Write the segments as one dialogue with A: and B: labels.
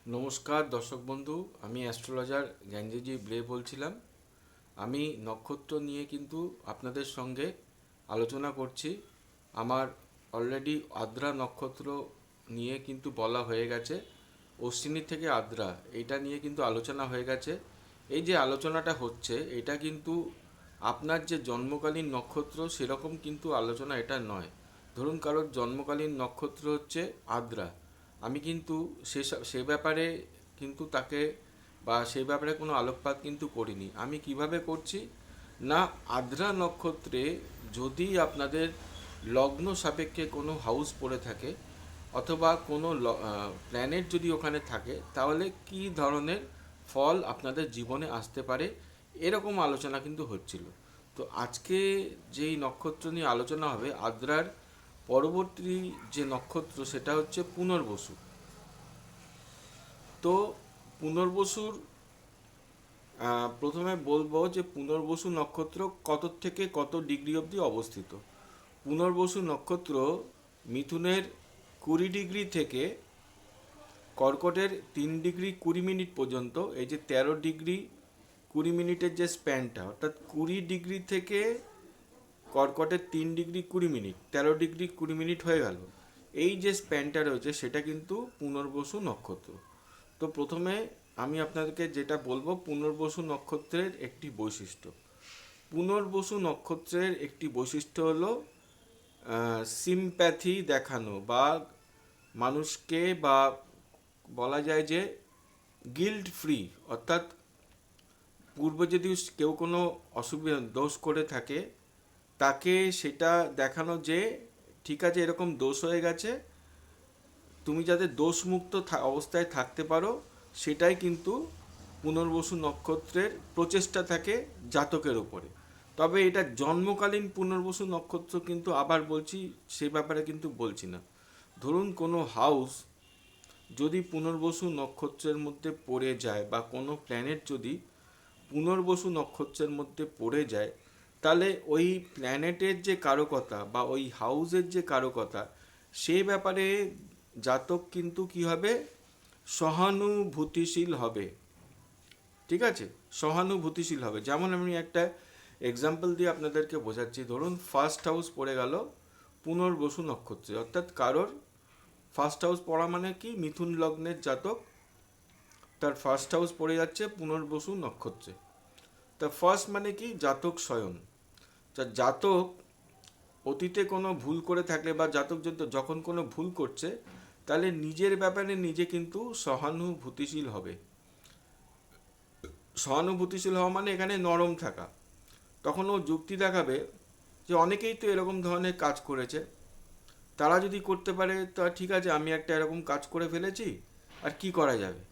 A: নমস্কার দর্শক বন্ধু, আমি অ্যাস্ট্রোলজার জ্ঞানজি ব্রে বলছিলাম। আমি নক্ষত্র নিয়ে কিন্তু আপনাদের সঙ্গে আলোচনা করছি। আমার অলরেডি আদ্রা নক্ষত্র নিয়ে কিন্তু বলা হয়ে গেছে। অশ্বিনী থেকে আদ্রা এইটা নিয়ে কিন্তু আলোচনা হয়ে গেছে। এই যে আলোচনাটা হচ্ছে এটা কিন্তু আপনার যে জন্মকালীন নক্ষত্র সেরকম কিন্তু আলোচনা এটা নয়। ধরুন কারোর জন্মকালীন নক্ষত্র হচ্ছে আদ্রা, আমি কিন্তু সে ব্যাপারে কিন্তু তাকে বা সেই ব্যাপারে কোনো আলোকপাত কিন্তু করিনি। আমি কিভাবে করছি না, আদ্রা নক্ষত্রে যদি আপনাদের লগ্ন সাপেক্ষে কোনো হাউস পড়ে থাকে অথবা কোনো প্ল্যানেট যদি ওখানে থাকে তাহলে কি ধরনের ফল আপনাদের জীবনে আসতে পারে, এরকম আলোচনা কিন্তু হচ্ছিল। তো আজকে যেই নক্ষত্র নিয়ে আলোচনা হবে আদ্রার পরবর্তী যে নক্ষত্র সেটা হচ্ছে পুনর্বসু। তো পুনর্বসুর প্রথমে বলবো যে পুনর্বসু নক্ষত্র কত থেকে কত ডিগ্রি অবধি অবস্থিত। পুনর্বসু নক্ষত্র মিথুনের 20 ডিগ্রি থেকে কর্কটের 3 ডিগ্রি 20 মিনিট পর্যন্ত, এই যে 13 ডিগ্রি 20 মিনিটের যে স্প্যানটা, অর্থাৎ 20 ডিগ্রি থেকে কর্কটের 3 ডিগ্রি 20 মিনিট, 13 ডিগ্রি 20 মিনিট হয়ে গেল। এই যে স্প্যানটা রয়েছে সেটা কিন্তু পুনর্বসু নক্ষত্র। তো প্রথমে আমি আপনাদেরকে যেটা বলবো পুনর্বসু নক্ষত্রের একটি বৈশিষ্ট্য। পুনর্বসু নক্ষত্রের একটি বৈশিষ্ট্য হলো সিম্প্যাথি দেখানো, বা মানুষকে, বা বলা যায় যে গিল্ট ফ্রি, অর্থাৎ পূর্বে যদি কেউ কোনো অসুবিধা দোষ করে থাকে তাকে সেটা দেখানো যে ঠিক আছে এরকম দোষ হয়ে গেছে, তুমি যাতে দোষমুক্ত অবস্থায় থাকতে পারো, সেটাই কিন্তু পুনর্বসু নক্ষত্রের প্রচেষ্টা থাকে জাতকের উপরে। তবে এটা জন্মকালীন পুনর্বসু নক্ষত্র কিন্তু আবার বলছি, সে ব্যাপারে কিন্তু বলছি না। ধরুন কোনো হাউস যদি পুনর্বসু নক্ষত্রের মধ্যে পড়ে যায় বা কোনো প্ল্যানেট যদি পুনর্বসু নক্ষত্রের মধ্যে পড়ে যায়, তাহলে ওই প্ল্যানেটের যে কারকতা বা ওই হাউসের যে কারকতা, সে ব্যাপারে জাতক কিন্তু কি হবে, সহানুভূতিশীল হবে। ঠিক আছে, সহানুভূতিশীল হবে। যেমন আমি একটা এক্সাম্পল দিয়ে আপনাদেরকে বোঝাচ্ছি। ধরুন ফার্স্ট হাউস পড়ে গেল পুনর্বসু নক্ষত্রে, অর্থাৎ কারোর ফার্স্ট হাউস পড়া মানে কি, মিথুন লগ্নের জাতক, তার ফার্স্ট হাউস পড়ে যাচ্ছে পুনর্বসু নক্ষত্রে। তা ফার্স্ট মানে কি, জাতক স্বয়ন। তা জাতক অতীতে কোনো ভুল করে থাকলে বা জাতক যখন কোনো ভুল করছে, তাহলে নিজের ব্যাপারে নিজে কিন্তু সহানুভূতিশীল হবে। সহানুভূতিশীল হওয়া মানে এখানে নরম থাকা। তখন ও যুক্তি দেখাবে যে অনেকেই তো এরকম ধরনের কাজ করেছে, তারা যদি করতে পারে তা ঠিক আছে, আমি একটা এরকম কাজ করে ফেলেছি, আর কি করা যাবে।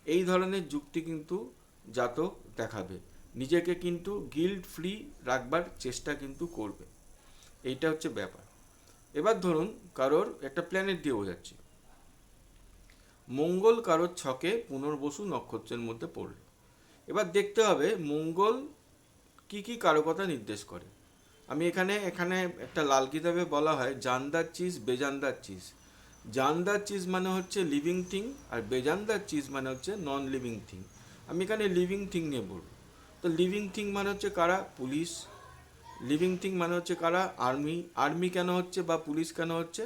A: এই ধরনের যুক্তি কিন্তু জাতক দেখাবে, নিজেকে কিন্তু গিল্ট ফ্রি রাখবার চেষ্টা কিন্তু করবে। এইটা হচ্ছে ব্যাপার। এবার ধরুন কারোর একটা প্ল্যানেট দিয়ে বোঝাচ্ছি। মঙ্গল কারোর ছকে পুনর্বসু নক্ষত্রের মধ্যে পড়ল। এবার দেখতে হবে মঙ্গল কি কি কারকতা নির্দেশ করে। আমি এখানে এখানে একটা লাল কিতাবে বলা হয় জানদার চিজ বেজানদার চিজ। জানদার চিজ মানে হচ্ছে লিভিং থিং, আর বেজানদার চিজ মানে হচ্ছে নন লিভিং থিং। আমি এখানে লিভিং থিং নিয়ে বলব। তো লিভিং থিং মানে হচ্ছে কারা, পুলিশ। লিভিং থিং মানে হচ্ছে কারা, আর্মি। আর্মি কেন হচ্ছে বা পুলিশ কেন হচ্ছে,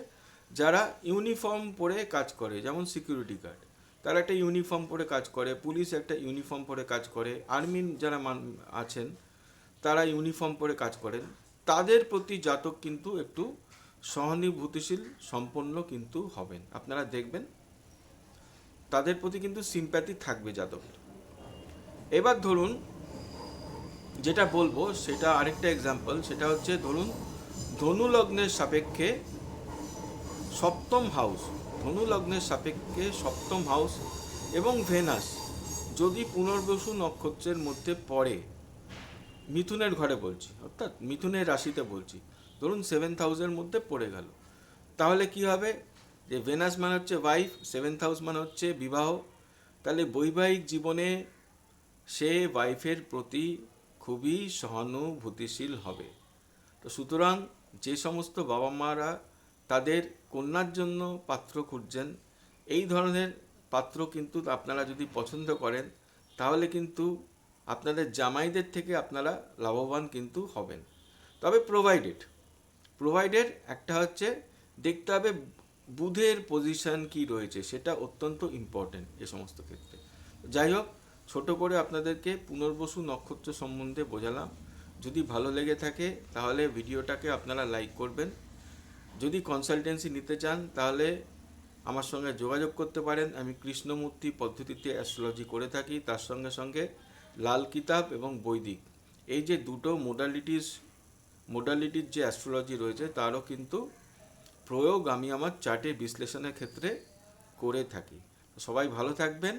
A: যারা ইউনিফর্ম পরে কাজ করে, যেমন সিকিউরিটি গার্ড, তারা একটা ইউনিফর্ম পরে কাজ করে, পুলিশ একটা ইউনিফর্ম পরে কাজ করে, আর্মি যারা আছেন তারা ইউনিফর্ম পরে কাজ করেন। তাদের প্রতি জাতক কিন্তু একটু সহানুভূতিশীল সম্পন্ন কিন্তু হবেন, আপনারা দেখবেন তাদের প্রতি কিন্তু সিম্প্যাথি থাকবে জাতকের। এবার ধরুন যেটা বলবো সেটা আরেকটা এক্সাম্পল, সেটা হচ্ছে ধরুন ধনু লগ্নের সাপেক্ষে সপ্তম হাউস, ধনু লগ্নের সাপেক্ষে সপ্তম হাউস এবং ভেনাস যদি পুনর্বসু নক্ষত্রের মধ্যে পড়ে, মিথুনের ঘরে বলছি, অর্থাৎ মিথুনের রাশিতে বলছি, ধরুন 7th হাউসের মধ্যে পড়ে গেল, তাহলে কি হবে, যে ভেনাস মানে হচ্ছে ওয়াইফ, 7th হাউস মানে হচ্ছে বিবাহ, তাহলে বৈবাহিক জীবনে সে ওয়াইফের প্রতি খুবই সহানুভূতিশীল হবে। তো সুতরাং যে সমস্ত বাবা মারা তাদের কন্যার জন্য পাত্র খুঁজছেন, এই ধরনের পাত্র কিন্তু আপনারা যদি পছন্দ করেন তাহলে কিন্তু আপনাদের জামাইদের থেকে আপনারা লাভবান কিন্তু হবেন। তবে প্রোভাইডেড একটা হচ্ছে দেখতে হবে বুধের পজিশন কি রয়েছে, সেটা অত্যন্ত ইম্পর্টেন্ট এ সমস্ত ক্ষেত্রে। যাই হোক, ছোট করে আপনাদেরকে পুনর্বসু নক্ষত্র সম্বন্ধে বোঝালাম। যদি ভালো লেগে থাকে তাহলে ভিডিওটাকে আপনারা লাইক করবেন। যদি কনসালটেন্সি নিতে চান তাহলে আমার সঙ্গে যোগাযোগ করতে পারেন। আমি কৃষ্ণমূর্তি পদ্ধতিতে অ্যাস্ট্রোলজি করে থাকি, তার সঙ্গে সঙ্গে লাল কিতাব এবং বৈদিক, এই যে দুটো মোডালিটির যে অ্যাস্ট্রোলজি রয়েছে তারও কিন্তু প্রয়োগ আমি আমার চার্টের বিশ্লেষণের ক্ষেত্রে করে থাকি। সবাই ভালো থাকবেন।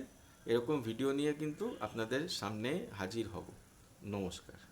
A: এরকম ভিডিও নিয়ে কিন্তু আপনাদের সামনে হাজির হব। নমস্কার।